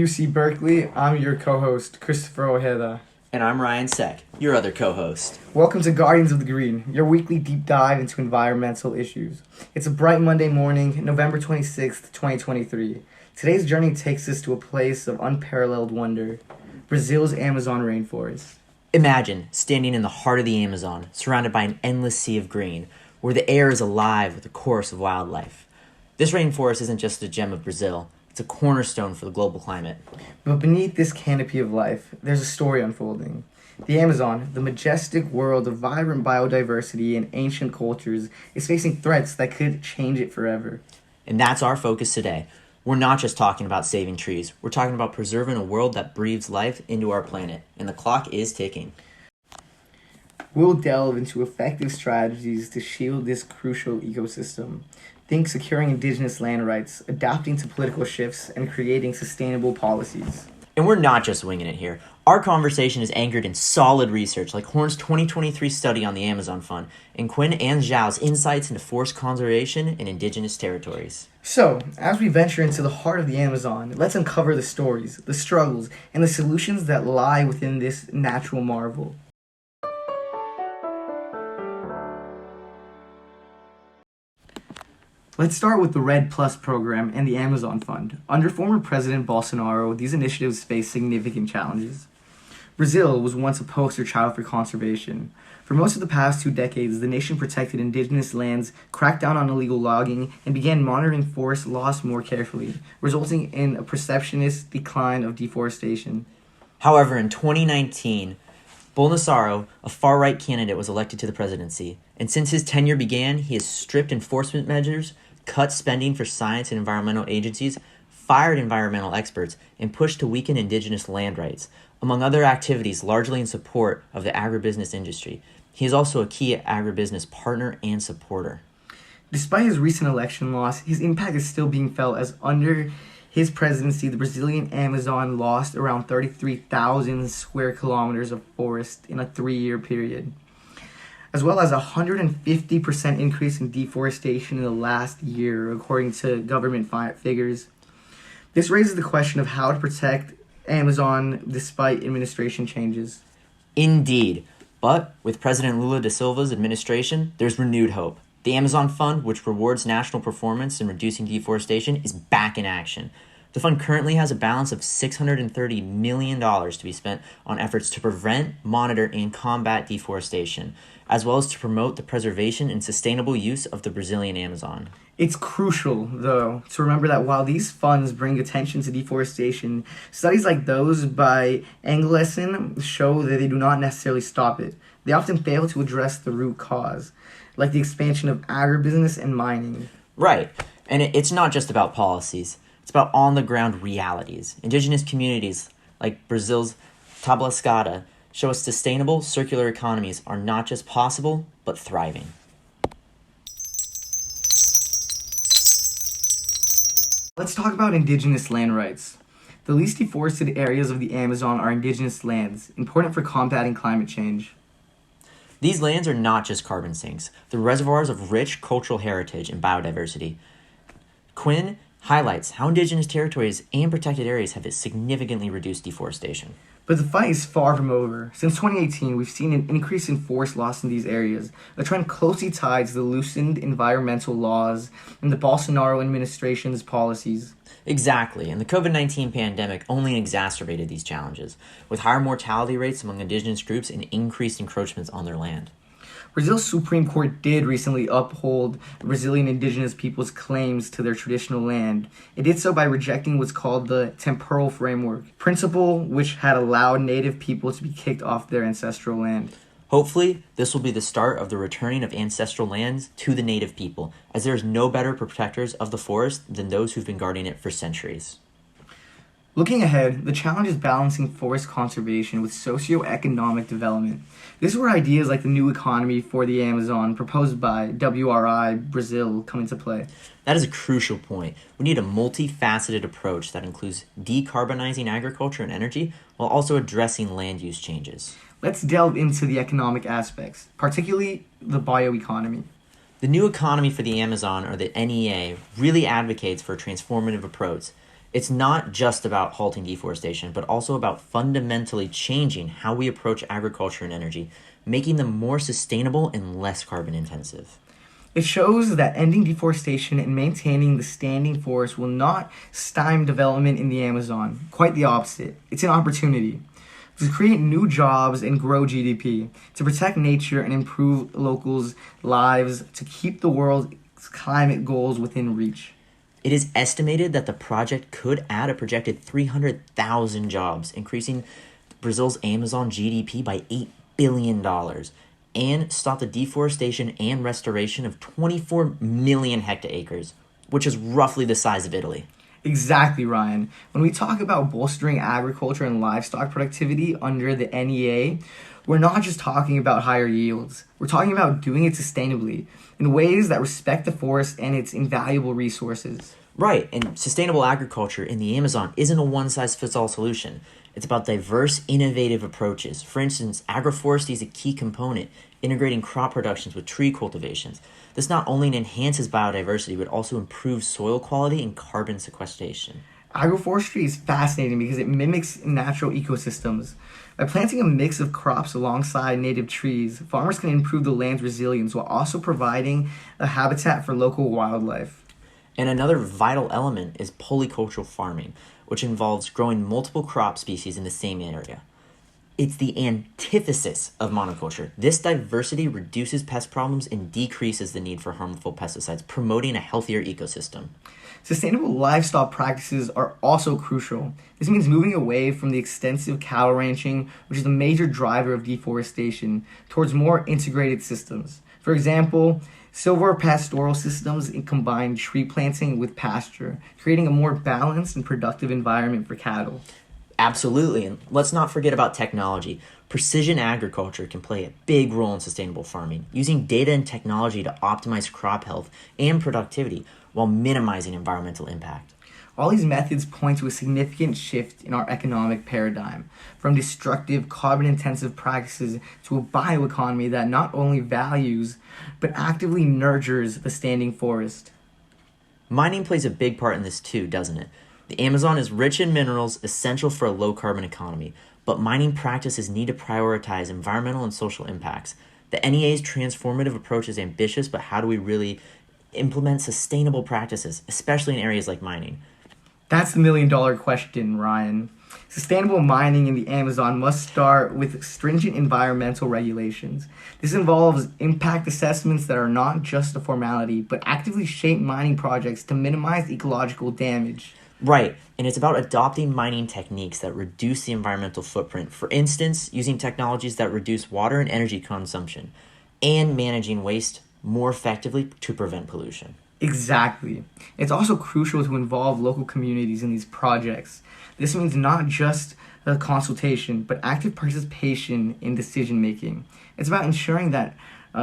UC Berkeley. I'm your co-host, Christopher Ojeda. And I'm Ryan Seck, your other co-host. Welcome to Guardians of the Green, your weekly deep dive into environmental issues. It's a bright Monday morning, November 26th, 2023. Today's journey takes us to a place of unparalleled wonder, Brazil's Amazon rainforest. Imagine standing in the heart of the Amazon, surrounded by an endless sea of green, where the air is alive with the chorus of wildlife. This rainforest isn't just a gem of Brazil, it's a cornerstone for the global climate. But beneath this canopy of life, there's a story unfolding. The Amazon, the majestic world of vibrant biodiversity and ancient cultures, is facing threats that could change it forever. And that's our focus today. We're not just talking about saving trees, we're talking about preserving a world that breathes life into our planet, and the clock is ticking. We'll delve into effective strategies to shield this crucial ecosystem. Think securing indigenous land rights, adapting to political shifts, and creating sustainable policies. And we're not just winging it here. Our conversation is anchored in solid research like Horn's 2023 study on the Amazon Fund and Quinn and Zhao's insights into forest conservation in indigenous territories. So, as we venture into the heart of the Amazon, let's uncover the stories, the struggles, and the solutions that lie within this natural marvel. Let's start with the REDD+ program and the Amazon Fund. Under former President Bolsonaro, these initiatives face significant challenges. Brazil was once a poster child for conservation. For most of the past 2 decades, the nation protected indigenous lands, cracked down on illegal logging, and began monitoring forest loss more carefully, resulting in a perceptionist decline of deforestation. However, in 2019, Bolsonaro, a far-right candidate, was elected to the presidency. And since his tenure began, he has stripped enforcement measures, cut spending for science and environmental agencies, fired environmental experts, and pushed to weaken indigenous land rights, among other activities largely in support of the agribusiness industry. He is also a key agribusiness partner and supporter. Despite his recent election loss, his impact is still being felt as under his presidency, the Brazilian Amazon lost around 33,000 square kilometers of forest in a 3-year period, as well as a 150% increase in deforestation in the last year, according to government figures. This raises the question of how to protect Amazon despite administration changes. Indeed, but with President Lula da Silva's administration, there's renewed hope. The Amazon Fund, which rewards national performance in reducing deforestation, is back in action. The fund currently has a balance of $630 million to be spent on efforts to prevent, monitor, and combat deforestation, as well as to promote the preservation and sustainable use of the Brazilian Amazon. It's crucial, though, to remember that while these funds bring attention to deforestation, studies like those by Engelsen show that they do not necessarily stop it. They often fail to address the root cause, like the expansion of agribusiness and mining. Right, and it's not just about policies. It's about on-the-ground realities. Indigenous communities, like Brazil's Tablascada, show us sustainable circular economies are not just possible, but thriving. Let's talk about indigenous land rights. The least deforested areas of the Amazon are indigenous lands, important for combating climate change. These lands are not just carbon sinks. They're reservoirs of rich cultural heritage and biodiversity. Quinn highlights how indigenous territories and protected areas have significantly reduced deforestation. But the fight is far from over. Since 2018, we've seen an increase in forest loss in these areas, a trend closely tied to the loosened environmental laws and the Bolsonaro administration's policies. Exactly, and the COVID-19 pandemic only exacerbated these challenges, with higher mortality rates among indigenous groups and increased encroachments on their land. Brazil's Supreme Court did recently uphold Brazilian indigenous people's claims to their traditional land. It did so by rejecting what's called the temporal framework principle, which had allowed native people to be kicked off their ancestral land. Hopefully, this will be the start of the returning of ancestral lands to the native people, as there is no better protectors of the forest than those who've been guarding it for centuries. Looking ahead, the challenge is balancing forest conservation with socioeconomic development. This is where ideas like the new economy for the Amazon, proposed by WRI Brazil, come into play. That is a crucial point. We need a multifaceted approach that includes decarbonizing agriculture and energy while also addressing land use changes. Let's delve into the economic aspects, particularly the bioeconomy. The new economy for the Amazon, or the NEA, really advocates for a transformative approach. It's not just about halting deforestation, but also about fundamentally changing how we approach agriculture and energy, making them more sustainable and less carbon intensive. It shows that ending deforestation and maintaining the standing forest will not stymie development in the Amazon. Quite the opposite. It's an opportunity to create new jobs and grow GDP, to protect nature and improve locals' lives, to keep the world's climate goals within reach. It is estimated that the project could add a projected 300,000 jobs, increasing Brazil's Amazon GDP by $8 billion, and stop the deforestation and restoration of 24 million hectares, which is roughly the size of Italy. Exactly, Ryan. When we talk about bolstering agriculture and livestock productivity under the NEA, we're not just talking about higher yields. We're talking about doing it sustainably in ways that respect the forest and its invaluable resources. Right, and sustainable agriculture in the Amazon isn't a one-size-fits-all solution. It's about diverse, innovative approaches. For instance, agroforestry is a key component, integrating crop productions with tree cultivations. This not only enhances biodiversity, but also improves soil quality and carbon sequestration. Agroforestry is fascinating because it mimics natural ecosystems. By planting a mix of crops alongside native trees, farmers can improve the land's resilience while also providing a habitat for local wildlife. And another vital element is polycultural farming, which involves growing multiple crop species in the same area. It's the antithesis of monoculture. This diversity reduces pest problems and decreases the need for harmful pesticides, promoting a healthier ecosystem. Sustainable livestock practices are also crucial. This means moving away from the extensive cattle ranching, which is the major driver of deforestation, towards more integrated systems. For example, silvopastoral systems combine tree planting with pasture, creating a more balanced and productive environment for cattle. Absolutely, and let's not forget about technology. Precision agriculture can play a big role in sustainable farming, using data and technology to optimize crop health and productivity while minimizing environmental impact. All these methods point to a significant shift in our economic paradigm, from destructive, carbon-intensive practices to a bioeconomy that not only values, but actively nurtures the standing forest. Mining plays a big part in this too, doesn't it? The Amazon is rich in minerals essential for a low-carbon economy, but mining practices need to prioritize environmental and social impacts. The NEA's transformative approach is ambitious, but how do we really implement sustainable practices, especially in areas like mining? That's the million-dollar question, Ryan. Sustainable mining in the Amazon must start with stringent environmental regulations. This involves impact assessments that are not just a formality, but actively shape mining projects to minimize ecological damage. Right, and it's about adopting mining techniques that reduce the environmental footprint, for instance, using technologies that reduce water and energy consumption, and managing waste more effectively to prevent pollution. Exactly. It's also crucial to involve local communities in these projects. This means not just a consultation, but active participation in decision making. It's about ensuring that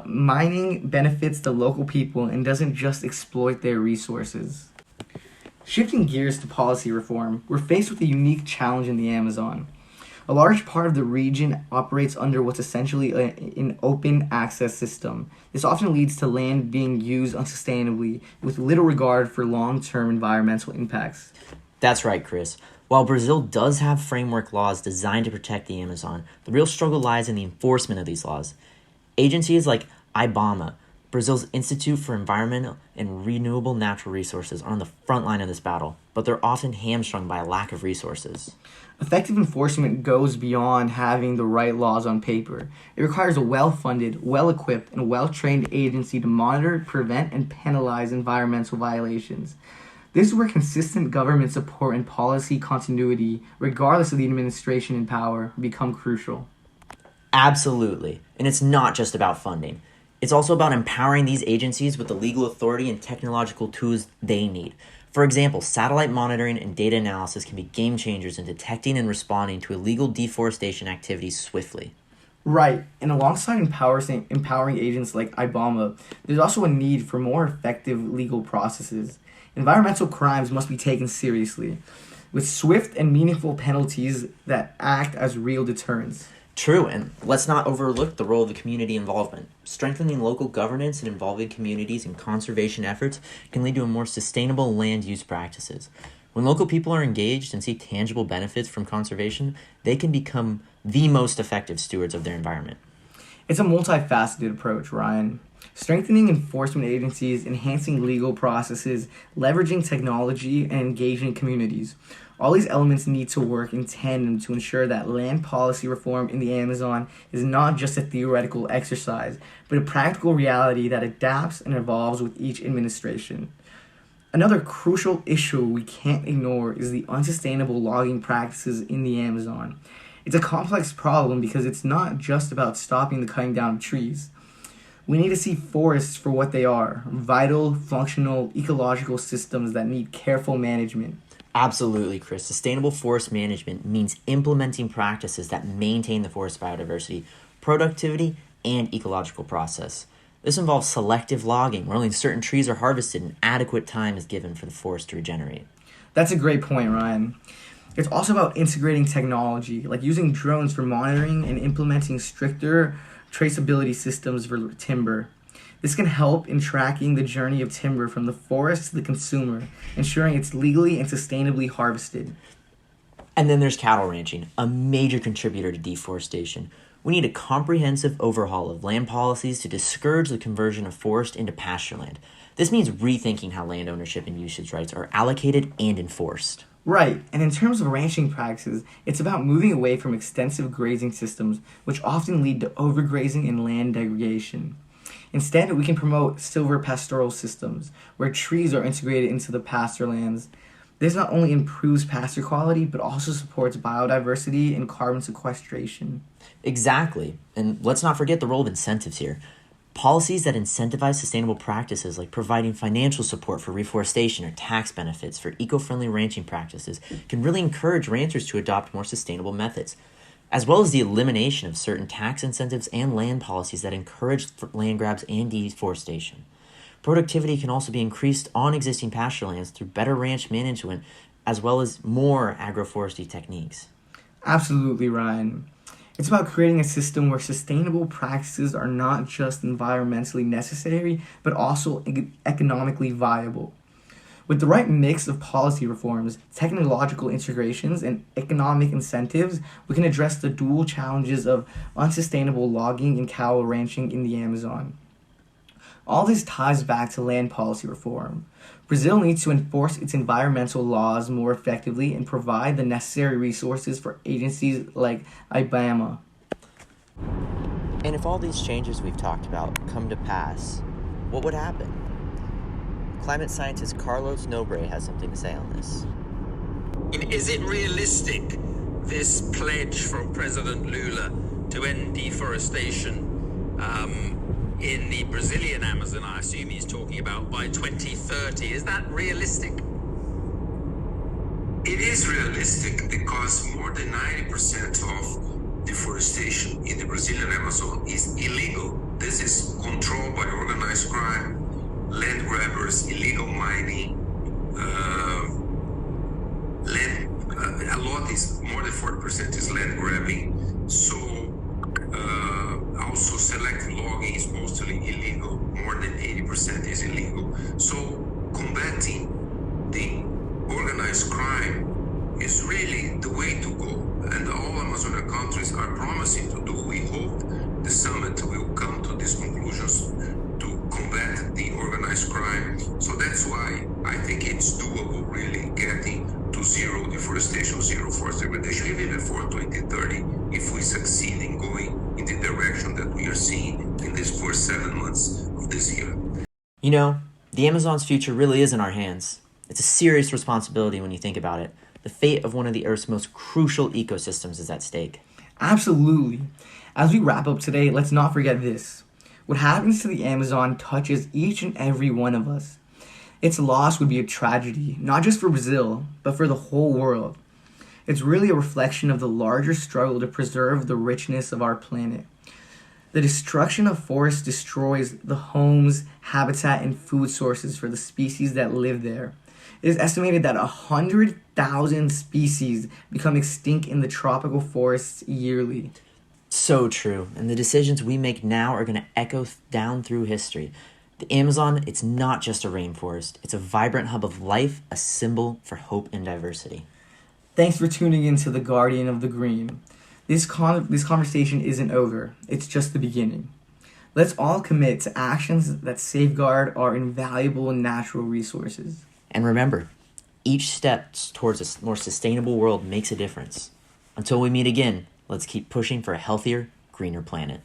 mining benefits the local people and doesn't just exploit their resources. Shifting gears to policy reform, we're faced with a unique challenge in the Amazon. A large part of the region operates under what's essentially an open access system. This often leads to land being used unsustainably with little regard for long-term environmental impacts. That's right, Chris. While Brazil does have framework laws designed to protect the Amazon, the real struggle lies in the enforcement of these laws. Agencies like IBAMA, Brazil's Institute for Environmental and Renewable Natural Resources, are on the front line of this battle, but they're often hamstrung by a lack of resources. Effective enforcement goes beyond having the right laws on paper. It requires a well-funded, well-equipped, and well-trained agency to monitor, prevent, and penalize environmental violations. This is where consistent government support and policy continuity, regardless of the administration in power, become crucial. Absolutely. And it's not just about funding. It's also about empowering these agencies with the legal authority and technological tools they need. For example, satellite monitoring and data analysis can be game changers in detecting and responding to illegal deforestation activities swiftly. Right, and alongside empowering agents like IBAMA, there's also a need for more effective legal processes. Environmental crimes must be taken seriously, with swift and meaningful penalties that act as real deterrents. True, and let's not overlook the role of the community involvement. Strengthening local governance and involving communities in conservation efforts can lead to a more sustainable land use practices. When local people are engaged and see tangible benefits from conservation, they can become the most effective stewards of their environment. It's a multifaceted approach, Ryan. Strengthening enforcement agencies, enhancing legal processes, leveraging technology, and engaging communities. All these elements need to work in tandem to ensure that land policy reform in the Amazon is not just a theoretical exercise, but a practical reality that adapts and evolves with each administration. Another crucial issue we can't ignore is the unsustainable logging practices in the Amazon. It's a complex problem because it's not just about stopping the cutting down of trees. We need to see forests for what they are, vital, functional, ecological systems that need careful management. Absolutely, Chris. Sustainable forest management means implementing practices that maintain the forest biodiversity, productivity, and ecological process. This involves selective logging, where only certain trees are harvested and adequate time is given for the forest to regenerate. That's a great point, Ryan. It's also about integrating technology, like using drones for monitoring and implementing stricter traceability systems for timber. This can help in tracking the journey of timber from the forest to the consumer, ensuring it's legally and sustainably harvested. And then there's cattle ranching, a major contributor to deforestation. We need a comprehensive overhaul of land policies to discourage the conversion of forest into pasture land. This means rethinking how land ownership and usage rights are allocated and enforced. Right, and in terms of ranching practices, it's about moving away from extensive grazing systems, which often lead to overgrazing and land degradation. Instead, we can promote silvopastoral systems, where trees are integrated into the pasture lands. This not only improves pasture quality, but also supports biodiversity and carbon sequestration. Exactly. And let's not forget the role of incentives here. Policies that incentivize sustainable practices, like providing financial support for reforestation or tax benefits for eco-friendly ranching practices, can really encourage ranchers to adopt more sustainable methods, as well as the elimination of certain tax incentives and land policies that encourage land grabs and deforestation. Productivity can also be increased on existing pasture lands through better ranch management, as well as more agroforestry techniques. Absolutely, Ryan. It's about creating a system where sustainable practices are not just environmentally necessary, but also economically viable. With the right mix of policy reforms, technological integrations, and economic incentives, we can address the dual challenges of unsustainable logging and cattle ranching in the Amazon. All this ties back to land policy reform. Brazil needs to enforce its environmental laws more effectively and provide the necessary resources for agencies like IBAMA. And if all these changes we've talked about come to pass, what would happen? Climate scientist Carlos Nobre has something to say on this. Is it realistic, this pledge from President Lula to end deforestation in the Brazilian Amazon? I assume he's talking about by 2030. Is that realistic? It is realistic because more than 90% of deforestation in the Brazilian Amazon is illegal. This is controlled by organized crime, land grabbers, illegal mining, a lot is, more than 40% is land grabbing. So also selective logging is mostly illegal. More than 80% is illegal. So combating the organized crime is really the way to go. And all Amazonian countries are promising to do. We hope the summit will come to these conclusions to combat the organized crime. So that's why I think it's doable, really, getting to zero deforestation, zero forest degradation, even before 2030, if we succeed in going in the direction that we are seeing in these first 7 months of this year. You know, the Amazon's future really is in our hands. It's a serious responsibility when you think about it. The fate of one of the Earth's most crucial ecosystems is at stake. Absolutely. As we wrap up today, let's not forget this. What happens to the Amazon touches each and every one of us. Its loss would be a tragedy, not just for Brazil, but for the whole world. It's really a reflection of the larger struggle to preserve the richness of our planet. The destruction of forests destroys the homes, habitat, and food sources for the species that live there. It is estimated that 100,000 species become extinct in the tropical forests yearly. So true, and the decisions we make now are going to echo down through history. The Amazon, it's not just a rainforest. It's a vibrant hub of life, a symbol for hope and diversity. Thanks for tuning in to The Guardian of the Green. This conversation isn't over. It's just the beginning. Let's all commit to actions that safeguard our invaluable natural resources. And remember, each step towards a more sustainable world makes a difference. Until we meet again, let's keep pushing for a healthier, greener planet.